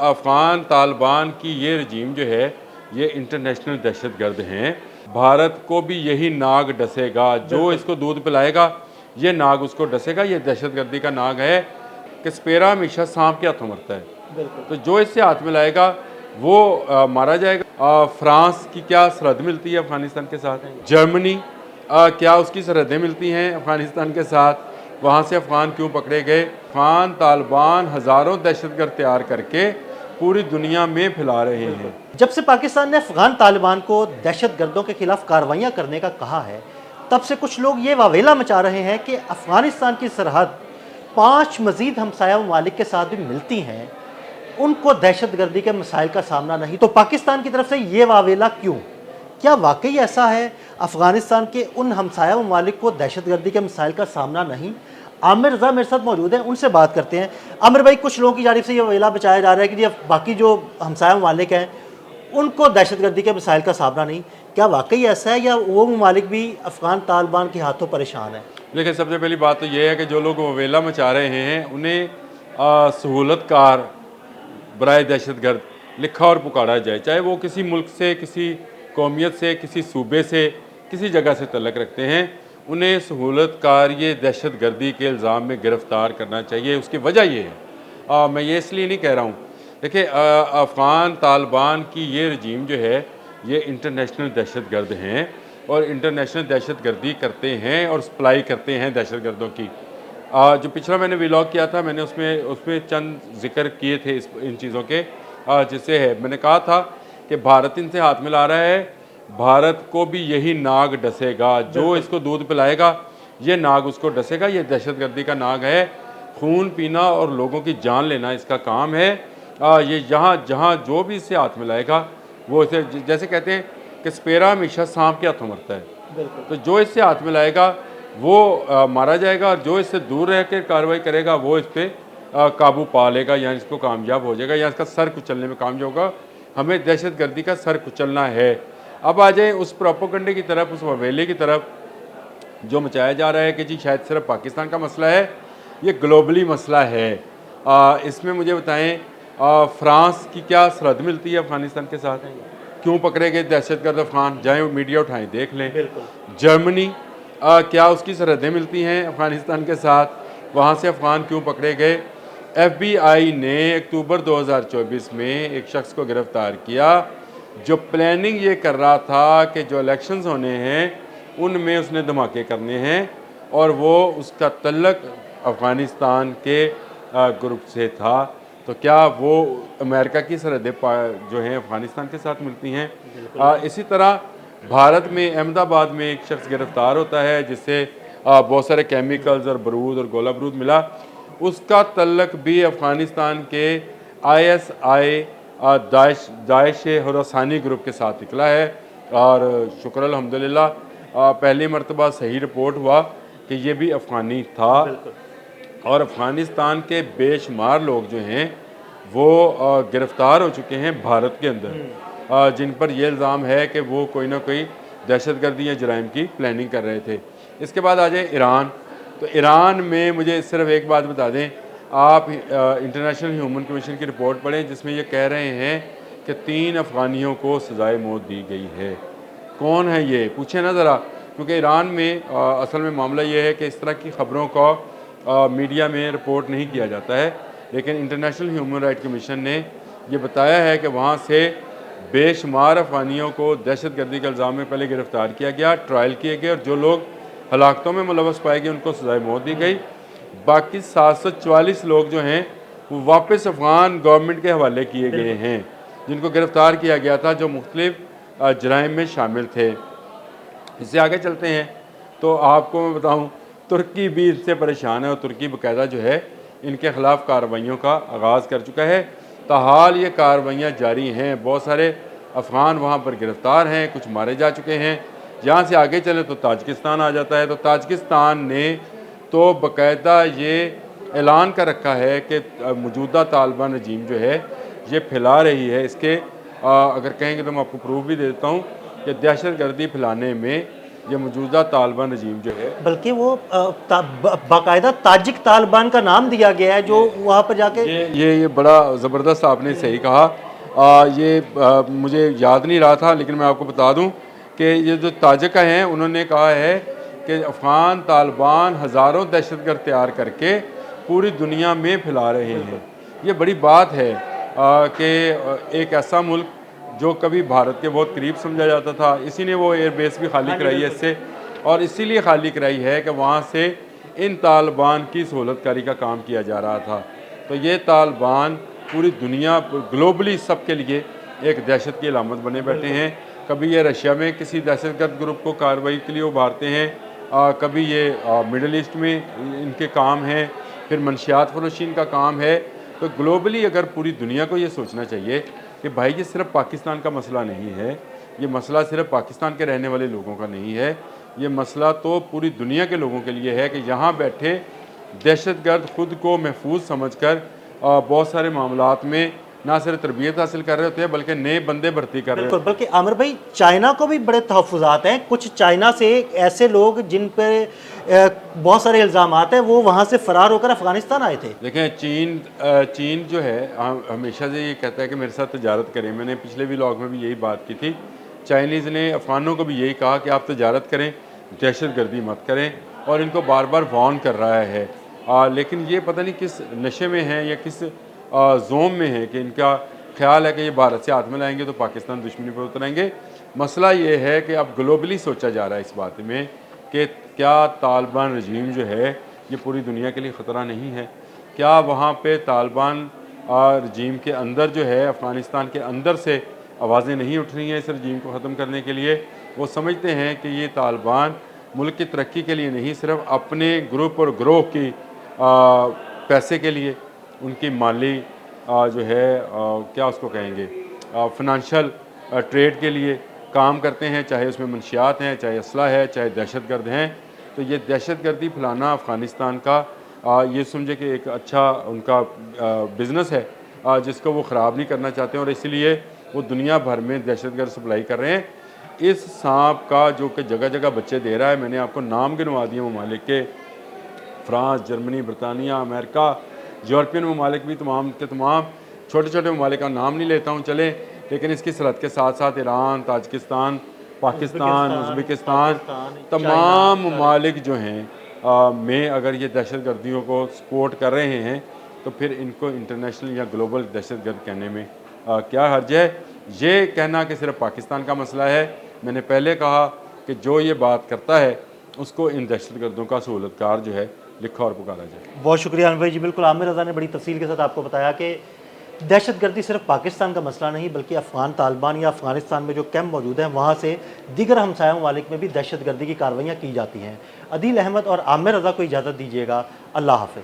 अफ़गान तालिबान की ये रजीम जो है ये इंटरनेशनल दहशतगर्द हैं। भारत को भी यही नाग डसेगा, जो इसको दूध पिलाएगा ये नाग उसको डसेगा। ये दहशतगर्दी का नाग है कि स्पेरा हमेशा सांप के हाथों मरता है, तो जो इससे हाथ मिलाएगा वो मारा जाएगा। फ्रांस की क्या सरहद मिलती है अफ़गानिस्तान के साथ? जर्मनी क्या उसकी सरहदें मिलती हैं अफ़गानिस्तान के साथ? वहाँ से अफ़गान क्यों पकड़े गए? अफ़गान तालिबान हज़ारों दहशतगर्द तैयार करके पूरी दुनिया में फैला रहे हैं। जब से पाकिस्तान ने अफगान तालिबान को दहशतगर्दों के खिलाफ कार्रवाइयाँ करने का कहा है, तब से कुछ लोग ये वावेला मचा रहे हैं कि अफगानिस्तान की सरहद 5 मजीद हमसाया ममालिक के साथ भी मिलती हैं, उनको दहशतगर्दी के मसाइल का सामना नहीं। तो पाकिस्तान की तरफ से ये वावेला क्यों? क्या वाकई ऐसा है अफगानिस्तान के उन हमसाया ममालिक को दहशतगर्दी के मसाइल का सामना नहीं? आमिर रज़ा मेरे साथ मौजूद हैं, उनसे बात करते हैं। आमिर भाई, कुछ लोगों की जानिब से ये वेला बचाया जा रहा है कि जी बाकी जो हमसाया ममालिक हैं उनको दहशतगर्दी के मसाइल का सामना नहीं। क्या वाकई ऐसा है या वो ममालिक भी अफ़गान तालिबान के हाथों परेशान है? देखिए, सबसे पहली बात तो ये है कि जो लोग ववेला मचा रहे हैं उन्हें सहूलतकार बराए दहशतगर्द लिखा और पुकारा जाए, चाहे वो किसी मुल्क से, किसी कौमियत से, किसी सूबे से, किसी जगह से तल्लक रखते हैं, उन्हें सहूलतकार ये दहशतगर्दी के इल्ज़ाम में गिरफ़्तार करना चाहिए। उसकी वजह ये है, मैं ये इसलिए नहीं कह रहा हूँ, देखिए अफ़गान तालिबान की ये रजीम जो है ये इंटरनेशनल दहशतगर्द हैं और इंटरनेशनल दहशतगर्दी करते हैं और सप्लाई करते हैं दहशतगर्दों की। जो पिछला मैंने व्लॉग किया था, मैंने उसमें उसमें चंद जिक्र किए थे इन चीज़ों के, जिससे है मैंने कहा था कि भारत इनसे हाथ मिला रहा है, भारत को भी यही नाग डसेगा, जो इसको दूध पिलाएगा ये नाग उसको डसेगा। ये दहशतगर्दी का नाग है, खून पीना और लोगों की जान लेना इसका काम है। ये जहाँ जहाँ जो भी इससे हाथ मिलाएगा वो इसे, जैसे कहते हैं कि स्पेरा हमेशा सांप के हाथों मरता है, तो जो इससे हाथ मिलाएगा वो मारा जाएगा और जो इससे दूर रह कर कार्रवाई करेगा वो इस पर काबू पा लेगा या इसको कामयाब हो जाएगा या इसका सर कुचलने में कामयाब होगा। हमें दहशतगर्दी का सर कुचलना है। अब आ जाए उस प्रोपोगंडे की तरफ, उस ववेले की तरफ जो मचाया जा रहा है कि जी शायद सिर्फ पाकिस्तान का मसला है, ये ग्लोबली मसला है। इसमें मुझे बताएं, फ्रांस की क्या सरहद मिलती है अफ़गानिस्तान के साथ? क्यों पकड़े गए दहशतगर्द अफ़गान? जाएँ मीडिया उठाएं देख लें। जर्मनी क्या उसकी सरहदें मिलती हैं अफ़गानिस्तान के साथ? वहाँ से अफ़गान क्यों पकड़े गए? FBI ने अक्टूबर 2024 में एक शख्स को गिरफ़्तार किया जो प्लानिंग ये कर रहा था कि जो इलेक्शंस होने हैं उनमें उसने धमाके करने हैं और वो उसका तल्लक अफ़गानिस्तान के ग्रुप से था। तो क्या वो अमेरिका की सरहदें जो हैं अफ़गानिस्तान के साथ मिलती हैं? इसी तरह भारत में अहमदाबाद में एक शख्स गिरफ़्तार होता है जिससे बहुत सारे केमिकल्स और बारूद और गोला बारूद मिला, उसका तल्लक भी अफ़गानिस्तान के ISI दाइश खुरासानी ग्रुप के साथ निकला है। और शुक्र अल्हम्दुलिल्लाह पहली मरतबा सही रिपोर्ट हुआ कि ये भी अफ़गानी था। और अफ़गानिस्तान के बेशुमार लोग जो हैं वो गिरफ़्तार हो चुके हैं भारत के अंदर, जिन पर यह इल्ज़ाम है कि वो कोई ना कोई दहशतगर्दी या जराइम की प्लानिंग कर रहे थे। इसके बाद आ जाए ईरान। तो ईरान में मुझे सिर्फ एक बात बता दें, आप इंटरनेशनल ह्यूमन कमीशन की रिपोर्ट पढ़ें जिसमें ये कह रहे हैं कि 3 अफ़गानियों को सज़ाए मौत दी गई है। कौन है ये? पूछें ना ज़रा, क्योंकि ईरान में असल में मामला ये है कि इस तरह की ख़बरों को मीडिया में रिपोर्ट नहीं किया जाता है, लेकिन इंटरनेशनल ह्यूमन राइट कमीशन ने ये बताया है कि वहाँ से बेशुमार अफ़गानियों को दहशतगर्दी के इल्ज़ाम में पहले गिरफ़्तार किया गया, ट्रायल किए गए और जो लोग हलाकतों में मुलव्वस पाए गए उनको सज़ाए मौत दी गई। बाकी 744 लोग जो हैं वो वापस अफ़गान गवर्नमेंट के हवाले किए गए हैं, जिनको गिरफ़्तार किया गया था, जो मुख्तलिफ़ जराइम में शामिल थे। इससे आगे चलते हैं तो आपको मैं बताऊँ, तुर्की भी इससे परेशान है और तुर्की बाकायदा जो है इनके ख़िलाफ़ कार्रवाइयों का आगाज़ कर चुका है। ताहाल ये कार्रवाइयाँ जारी हैं, बहुत सारे अफ़गान वहाँ पर गिरफ़्तार हैं, कुछ मारे जा चुके हैं। यहाँ से आगे चले तो ताजिकिस्तान आ जाता है। तो ताजिकिस्तान ने तो बाकायदा ये ऐलान कर रखा है कि मौजूदा तालिबान रजीम जो है ये फैला रही है। इसके अगर कहेंगे तो मैं आपको प्रूफ भी दे देता हूँ कि दहशतगर्दी फैलाने में ये मौजूदा तालिबान रजीम जो है, बल्कि वो बाकायदा ताजिक तालिबान का नाम दिया गया है जो वहाँ पर जाके ये बड़ा ज़बरदस्त आपने सही कहा। मुझे याद नहीं रहा था, लेकिन मैं आपको बता दूं कि ये जो ताजिक हैं उन्होंने कहा है कि अफ़गान तालिबान हज़ारों दहशतगर्द तैयार करके पूरी दुनिया में फैला रहे हैं। ये बड़ी बात है कि एक ऐसा मुल्क जो कभी भारत के बहुत करीब समझा जाता था, इसी ने वो एयरबेस भी खाली कराई है इससे, और इसीलिए खाली कराई है कि वहाँ से इन तालिबान की सहूलतकारी का काम किया जा रहा था। तो ये तालिबान पूरी दुनिया ग्लोबली सबके लिए एक दहशत की अलामत बने बैठे हैं। कभी ये रशिया में किसी दहशतगर्द ग्रुप को कार्रवाई के लिए उभारते हैं, कभी ये मिडल ईस्ट में इनके काम हैं, फिर मंशियात फरोशी इनका काम है। तो ग्लोबली अगर पूरी दुनिया को ये सोचना चाहिए कि भाई ये सिर्फ पाकिस्तान का मसला नहीं है, ये मसला सिर्फ पाकिस्तान के रहने वाले लोगों का नहीं है, ये मसला तो पूरी दुनिया के लोगों के लिए है कि यहाँ बैठे दहशतगर्द खुद को महफूज समझकर बहुत सारे मामलात में ना सिर्फ तरबियत हासिल कर रहे होते हैं बल्कि नए बंदे भर्ती कर रहे बिल्कुल, बल्कि आमिर भाई चाइना को भी बड़े तहफ़्फ़ुज़ात हैं। कुछ चाइना से ऐसे लोग जिन पर बहुत सारे इल्ज़ामात हैं वो वहाँ से फ़रार होकर अफ़गानिस्तान आए थे। देखें, चीन जो है हमेशा से ये कहता है कि मेरे साथ तजारत करें। मैंने पिछले व्लॉग में भी यही बात की थी। चाइनीज़ ने अफ़गानों को भी यही कहा कि आप तजारत करें, दहशतगर्दी मत करें, और इनको बार बार वार्न कर रहा है। लेकिन ये पता नहीं किस नशे में है या किस जोम में है कि इनका ख्याल है कि ये भारत से हाथ में लाएंगे तो पाकिस्तान दुश्मनी पर उतरेंगे। मसला ये है कि अब ग्लोबली सोचा जा रहा है इस बात में कि क्या तालिबान रजीम जो है ये पूरी दुनिया के लिए ख़तरा नहीं है। क्या वहाँ पे तालिबान रजीम के अंदर जो है अफ़गानिस्तान के अंदर से आवाज़ें नहीं उठ रही हैं इस रजीम को ख़त्म करने के लिए। वो समझते हैं कि ये तालिबान मुल्क की तरक्की के लिए नहीं, सिर्फ अपने ग्रुप और ग्रोह की पैसे के लिए, उनकी माली जो है क्या उसको कहेंगे फ़िनंशियल ट्रेड के लिए काम करते हैं, चाहे उसमें मंशियात हैं, चाहे असला है, चाहे दहशतगर्द हैं। तो ये दहशतगर्दी फैलाना अफ़गानिस्तान का ये समझे कि एक अच्छा उनका बिज़नेस है जिसको वो ख़राब नहीं करना चाहते हैं, और इसलिए वो दुनिया भर में दहशतगर्द सप्लाई कर रहे हैं। इस सांप का जो कि जगह जगह बच्चे दे रहा है, मैंने आपको नाम गिनवा दिए ममालिक के, फ्रांस, जर्मनी, बरतानिया, अमेरिका, यूरोपियन ममालिक भी तमाम के तमाम, छोटे छोटे ममालिक का नाम नहीं लेता हूँ चले, लेकिन इसकी सरहद के साथ साथ ईरान, ताजिकिस्तान, पाकिस्तान, उज़्बेकिस्तान, तमाम ममालिक जो हैं में अगर ये दहशतगर्दियों को सपोर्ट कर रहे हैं तो फिर इनको इंटरनेशनल या ग्लोबल दहशतगर्द कहने में क्या हर्ज है। ये कहना कि सिर्फ पाकिस्तान का मसला है, मैंने पहले कहा कि जो ये बात करता है उसको इन दहशतगर्दों का सहूलतकार जो है लिखा और पुकारा जाए। बहुत शुक्रिया अनवर जी। बिल्कुल, आमिर रज़ा ने बड़ी तफसील के साथ आपको बताया कि दहशतगर्दी सिर्फ पाकिस्तान का मसला नहीं बल्कि अफ़गान तालिबान या अफ़गानिस्तान में जो कैंप मौजूद हैं वहाँ से दीगर हमसाया ममालिक में भी दहशतगर्दी की कार्रवाइयाँ की जाती हैं। अदील अहमद और आमिर रज़ा को इजाज़त दीजिएगा। अल्लाह हाफ़िज़।